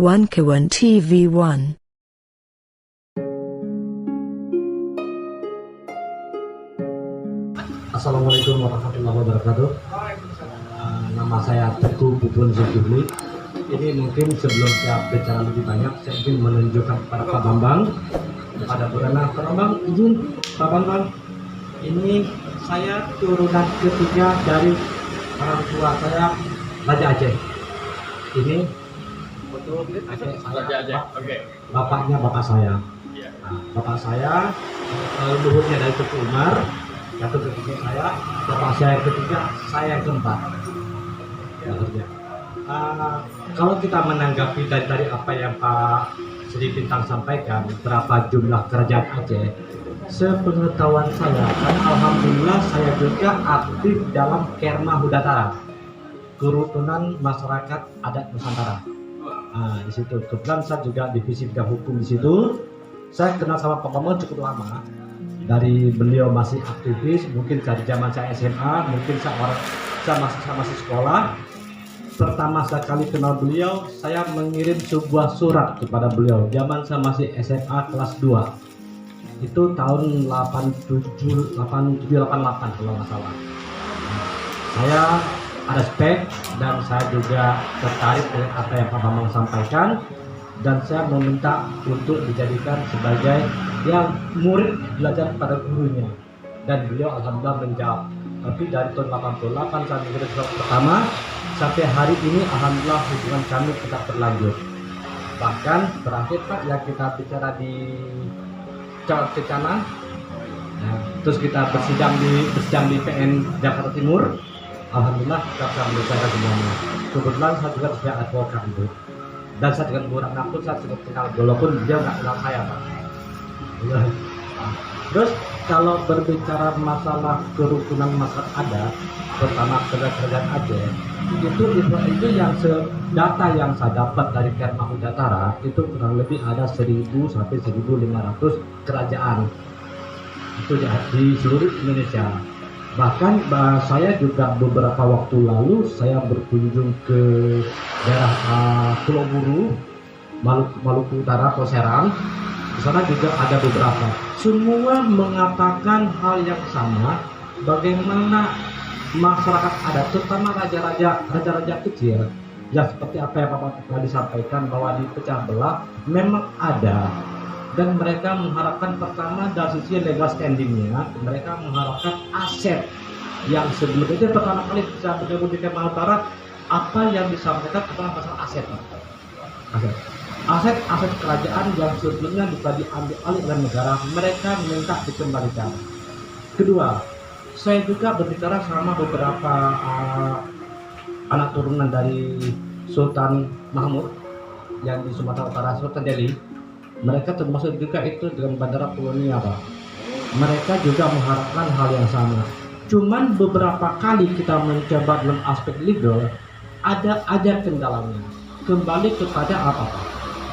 One Kawan TV1. Assalamualaikum warahmatullahi wabarakatuh. Nama saya Teguh Bubun Zulkifli. Ini mungkin sebelum saya bicara lebih banyak, saya ingin menunjukkan kepada Pak Bambang, kepada Purana. Pak Bambang, izin Pak Bambang. Ini saya turunan ketiga dari orang tua saya, Raja Aceh. Ini foto Aceh saya, Raja Aceh. Oke. bapaknya bapak saya. Iya. Nah, bapak saya leluhurnya dari Tuku Umar. Satu ketiga saya, bapak saya ketiga, saya yang keempat. Ya. Kalau kita menanggapi dari apa yang Pak Sri Bintang sampaikan, berapa jumlah kerajaan Aceh, sepengetahuan saya, kan alhamdulillah saya juga aktif dalam Kerma Hudatara, kerukunan masyarakat adat Nusantara. Di situ kebetulan saya juga divisi bidang hukum di situ. Saya kenal sama Pak Bambang cukup lama. Dari beliau masih aktivis, mungkin dari zaman saya SMA, mungkin saya masih sekolah. Pertama sekali kenal beliau, saya mengirim sebuah surat kepada beliau. Zaman saya masih SMA kelas 2. Itu tahun 87, 88 kalau nggak salah. Saya ada spek dan saya juga tertarik dengan apa yang Pak Bambang sampaikan. Dan saya meminta untuk dijadikan sebagai yang murid belajar pada gurunya, dan beliau alhamdulillah menjawab. Tapi dari tahun 88 saya mengirim surat pertama sampai hari ini alhamdulillah hubungan kami tetap berlanjut. Bahkan terakhir Pak yang kita bicara di Cecana, terus kita bersidang di PN Jakarta Timur, alhamdulillah kita bisa membicarakan semuanya. Kebetulan saya juga sebagai advokat itu. Dan saya dengan Bu Ratna pun saya cukup kenal, walaupun dia nggak kenal saya Pak. Terus kalau berbicara masalah kerukunan masyarakat adat, pertama kerajaan Aceh, itu yang data yang saya dapat dari Kerma Hudatara itu kurang lebih ada 1000 sampai 1500 kerajaan itu di seluruh Indonesia. Bahkan saya juga beberapa waktu lalu saya berkunjung ke daerah Pulau Buru, Maluku Utara atau Serang. Di sana juga ada beberapa. Semua mengatakan hal yang sama, bagaimana masyarakat adat, terutama raja-raja kecil, yang seperti apa yang Bapak tadi sampaikan bahwa dipecah belah, memang ada. Dan mereka mengharapkan pertama dari sisi legal standingnya, mereka mengharapkan aset yang sebelumnya itu pertama kali bisa bergabung di Kerma Utara. Apa yang disampaikan tentang masalah aset, aset kerajaan yang sebelumnya bisa diambil alih oleh negara, mereka minta dikembalikan. Kedua, saya juga berbicara sama beberapa anak turunan dari Sultan Mahmud yang di Sumatera Utara, Sultan Delhi. Mereka termasuk juga itu dengan bandara kolonial Pak. Mereka juga mengharapkan hal yang sama. Cuman beberapa kali kita mencoba dalam aspek legal, ada kendalanya. Kembali kepada apa Pak?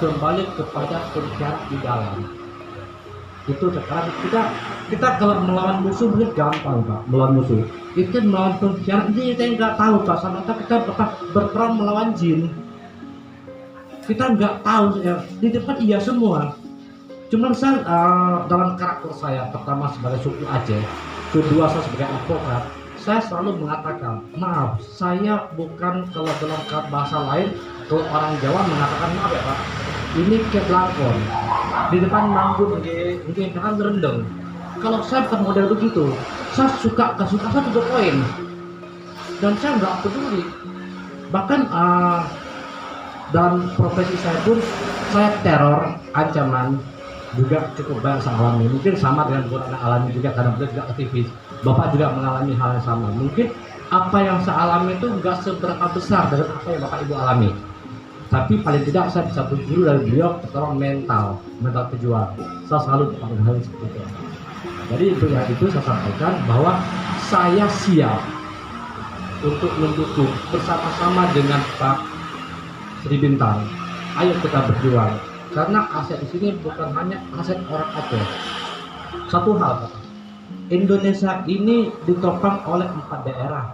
Kembali kepada pengkhianat di dalam. Itu sekarang kita kalau melawan musuh mungkin gampang Pak, melawan musuh. Itu melawan pengkhianat ini kita nggak tahu Pak. Sama kita berperang melawan jin. Kita nggak tahu ya, di depan iya semua. Cuman saya dalam karakter saya, pertama sebagai suku Aceh, kedua saya sebagai advokat, saya selalu mengatakan maaf, saya bukan, kalau dalam bahasa lain, kalau orang Jawa mengatakan maaf ya Pak, ini keblangkon di depan manggung mungkin kan rendeng. Kalau saya bukan model begitu, saya suka gak suka saya juga poin, dan saya nggak peduli. Bahkan dalam profesi saya pun saya teror, ancaman juga cukup banyak saya alami. Mungkin sama dengan Bu Ratna alami juga karena beliau juga aktivis. Bapak juga mengalami hal yang sama. Mungkin apa yang saya alami itu nggak seberapa besar dari apa yang Bapak Ibu alami. Tapi paling tidak saya bisa berguru dari beliau terutama mental pejuang. Saya selalu dapat hal seperti itu. Jadi itu saya sampaikan bahwa saya siap untuk mendukung bersama-sama dengan Pak Sri Bintang. Ayo kita berjuang, karena aset di sini bukan hanya aset orang Aceh. Satu hal, Indonesia ini ditopang oleh 4 daerah.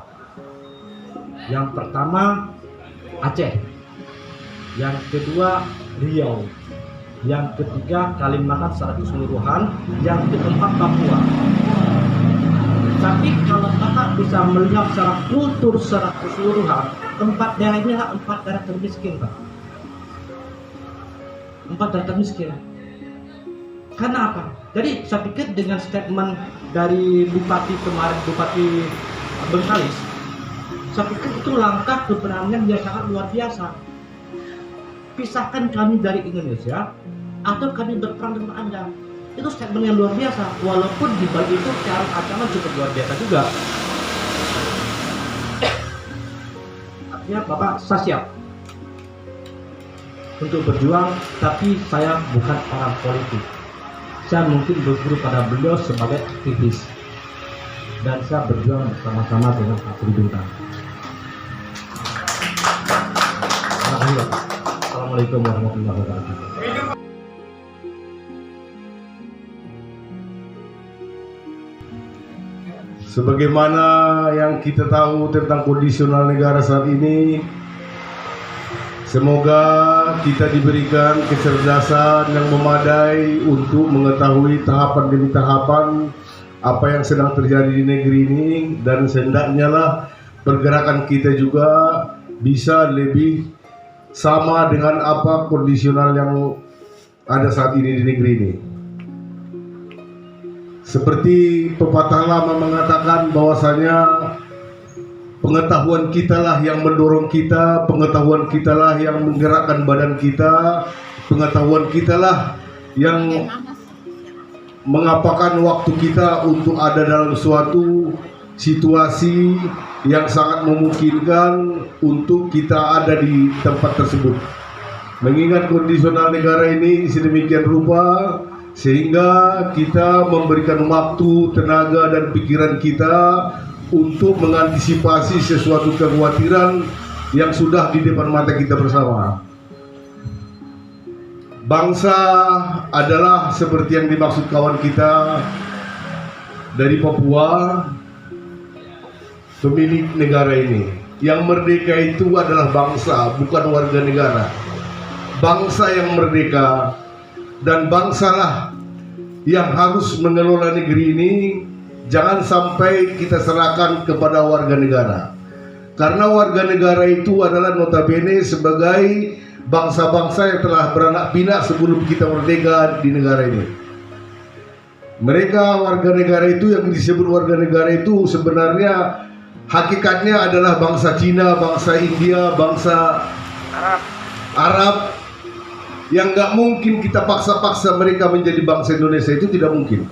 Yang pertama Aceh, yang kedua Riau, yang ketiga Kalimantan secara keseluruhan, yang keempat Papua. Tapi kalau kakak bisa melihat secara kultur secara keseluruhan, 4 daerah ini adalah 4 daerah termiskin, Pak. 4 daerah termiskin. Karena apa? Jadi saya pikir dengan statement dari Bupati kemarin, Bupati Bengkalis, saya pikir itu langkah keberanian yang sangat luar biasa. Pisahkan kami dari Indonesia atau kami berperang dengan Anda. Itu statement yang luar biasa, walaupun di balik itu cara ancaman cukup luar biasa juga. Artinya Bapak, saya siap untuk berjuang, tapi saya bukan orang politik. Saya mungkin berguru pada beliau sebagai aktivis, dan saya berjuang bersama-sama dengan Pak Sri Bintang. Assalamualaikum warahmatullahi wabarakatuh. Sebagaimana yang kita tahu tentang kondisional negara saat ini, semoga kita diberikan kecerdasan yang memadai untuk mengetahui tahapan demi tahapan apa yang sedang terjadi di negeri ini, dan hendaknya lah pergerakan kita juga bisa lebih sama dengan apa kondisional yang ada saat ini di negeri ini. Seperti pepatah lama mengatakan bahwasanya pengetahuan kita lah yang mendorong kita, pengetahuan kita lah yang menggerakkan badan kita, pengetahuan kita lah yang mengapakan waktu kita untuk ada dalam suatu situasi yang sangat memungkinkan untuk kita ada di tempat tersebut. Mengingat kondisional negara ini sedemikian rupa, sehingga kita memberikan waktu, tenaga, dan pikiran kita untuk mengantisipasi sesuatu kekhawatiran yang sudah di depan mata kita bersama. Bangsa adalah seperti yang dimaksud kawan kita dari Papua, pemilik negara ini. Yang merdeka itu adalah bangsa, bukan warga negara. Bangsa yang merdeka, dan bangsalah yang harus mengelola negeri ini. Jangan sampai kita serahkan kepada warga negara, karena warga negara itu adalah notabene sebagai bangsa-bangsa yang telah beranak pinak sebelum kita merdeka di negara ini. Mereka warga negara itu, yang disebut warga negara itu sebenarnya hakikatnya adalah bangsa Cina, bangsa India, bangsa Arab, yang nggak mungkin kita paksa-paksa mereka menjadi bangsa Indonesia, itu tidak mungkin.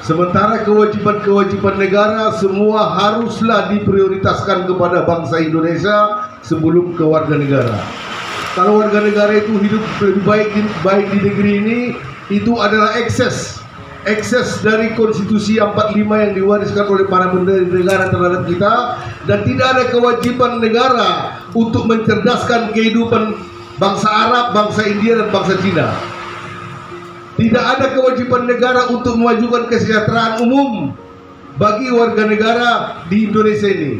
Sementara kewajiban-kewajiban negara semua haruslah diprioritaskan kepada bangsa Indonesia sebelum ke warga negara. Kalau warga negara itu hidup lebih baik di negeri ini, itu adalah ekses dari konstitusi 45 yang diwariskan oleh para pendiri negara terhadap kita, dan tidak ada kewajiban negara untuk mencerdaskan kehidupan bangsa Arab, bangsa India, dan bangsa Cina. Tidak ada kewajiban negara untuk memajukan kesejahteraan umum bagi warga negara di Indonesia ini.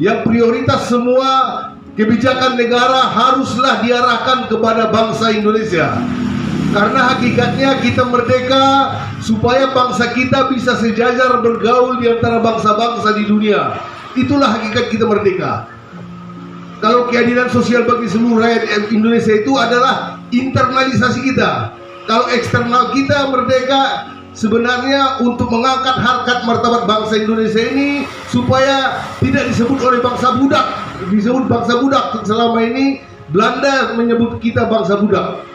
Yang prioritas semua kebijakan negara haruslah diarahkan kepada bangsa Indonesia. Karena hakikatnya kita merdeka supaya bangsa kita bisa sejajar bergaul di antara bangsa-bangsa di dunia. Itulah hakikat kita merdeka. Kalau keadilan sosial bagi seluruh rakyat Indonesia itu adalah internalisasi kita. Kalau eksternal kita merdeka sebenarnya untuk mengangkat harkat martabat bangsa Indonesia ini supaya tidak disebut oleh bangsa budak. Disebut bangsa budak selama ini, Belanda menyebut kita bangsa budak.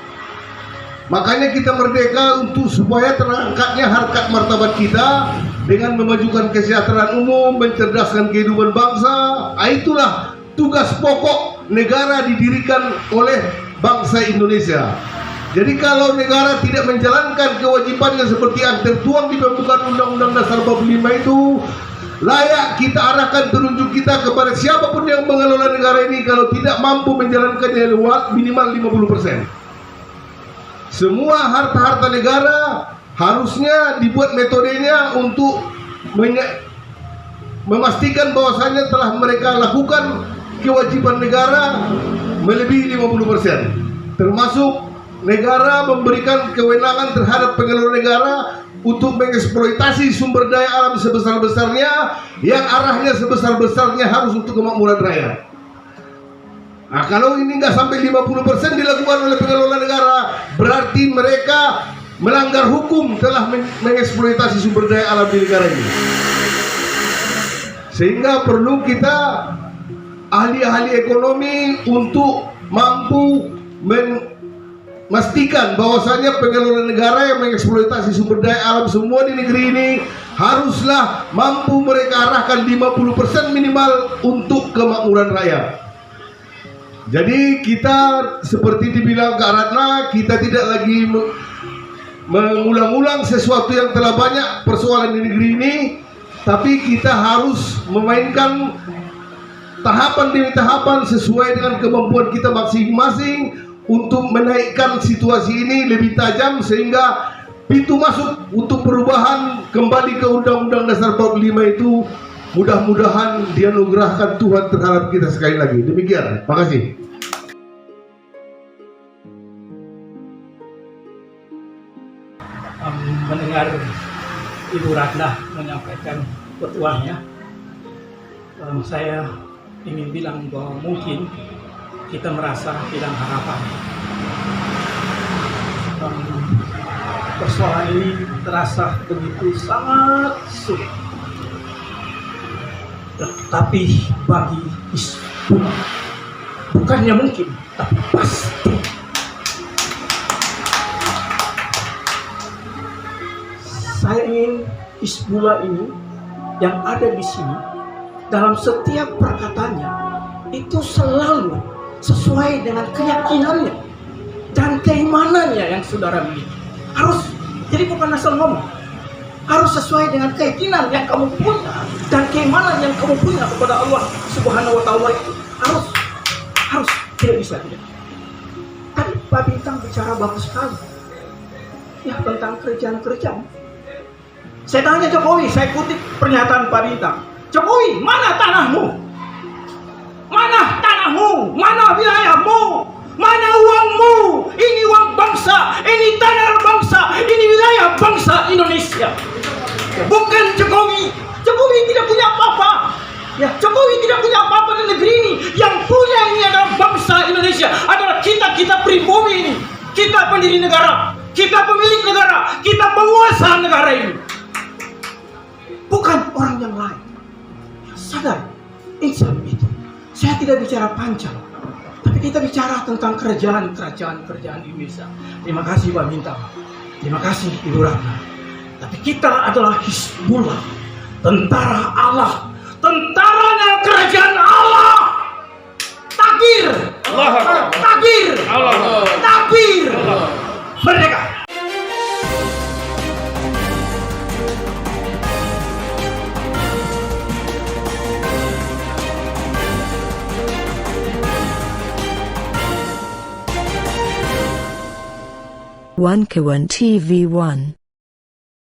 Makanya kita merdeka untuk supaya terangkatnya harkat martabat kita dengan memajukan kesejahteraan umum, mencerdaskan kehidupan bangsa. Itulah tugas pokok negara didirikan oleh bangsa Indonesia. Jadi kalau negara tidak menjalankan kewajibannya seperti yang tertuang di pembukaan Undang-Undang Dasar 45 itu, layak kita arahkan telunjuk kita kepada siapapun yang mengelola negara ini kalau tidak mampu menjalankannya minimal 50%. Semua harta-harta negara harusnya dibuat metodenya untuk memastikan bahwasannya telah mereka lakukan kewajiban negara melebihi 50%. Termasuk negara memberikan kewenangan terhadap pengelola negara untuk mengeksploitasi sumber daya alam sebesar-besarnya, yang arahnya sebesar-besarnya harus untuk kemakmuran rakyat. Nah, kalau ini nggak sampai 50% dilakukan oleh pengelola negara, berarti mereka melanggar hukum, telah mengeksploitasi sumber daya alam di negara ini. Sehingga perlu kita ahli-ahli ekonomi untuk mampu memastikan bahwasanya pengelola negara yang mengeksploitasi sumber daya alam semua di negeri ini haruslah mampu mereka arahkan 50% minimal untuk kemakmuran rakyat. Jadi kita seperti dibilang Kak Ratna, kita tidak lagi mengulang-ulang sesuatu yang telah banyak persoalan di negeri ini, tapi kita harus memainkan tahapan demi tahapan sesuai dengan kemampuan kita masing-masing untuk menaikkan situasi ini lebih tajam, sehingga pintu masuk untuk perubahan kembali ke Undang-Undang Dasar 45 itu mudah-mudahan dianugerahkan Tuhan terhadap kita sekali lagi. Demikian, makasih. Mendengar Ibu Ratna menyampaikan petuahnya, saya ingin bilang bahwa mungkin kita merasa hilang harapan. Persoalan ini terasa begitu sangat sulit. Tetapi bagi Hizbullah, bukannya mungkin, tapi pasti. Saya ingin Hizbullah ini yang ada di sini, dalam setiap perkataannya itu selalu sesuai dengan keyakinannya dan keimanannya yang saudara miliki. Harus, jadi bukan asal ngomong, harus sesuai dengan keyakinan yang kamu punya dan keimanan yang kamu punya kepada Allah Subhanahu wa Ta'ala. Itu harus tidak bisa tidak. Tadi Pak Bintang bicara bagus sekali ya tentang kerjaan-kerjaan. Saya tanya Jokowi, saya kutip pernyataan Pak Bintang. Jokowi, mana tanahmu? Mana tanahmu? Mana wilayahmu? Mana uangmu? Ini uang bangsa, ini tanah bangsa, ini wilayah bangsa Indonesia. Bukan Jokowi. Jokowi tidak punya apa-apa. Ya, Jokowi tidak punya apa-apa di negeri ini. Yang punya ini adalah bangsa Indonesia, adalah kita pribumi ini. Kita pendiri negara, kita pemilik negara, kita penguasa negara ini. Bukan orang yang lain. Sadar, insan itu. Saya tidak bicara panjang, tapi kita bicara tentang kerajaan Indonesia. Terima kasih Pak Bintang, terima kasih Ibu Ratna. Tapi kita adalah Hizbullah, tentara Allah, tentaranya kerajaan Allah. Takbir, takbir, takbir, merdeka. One Kawan TV 1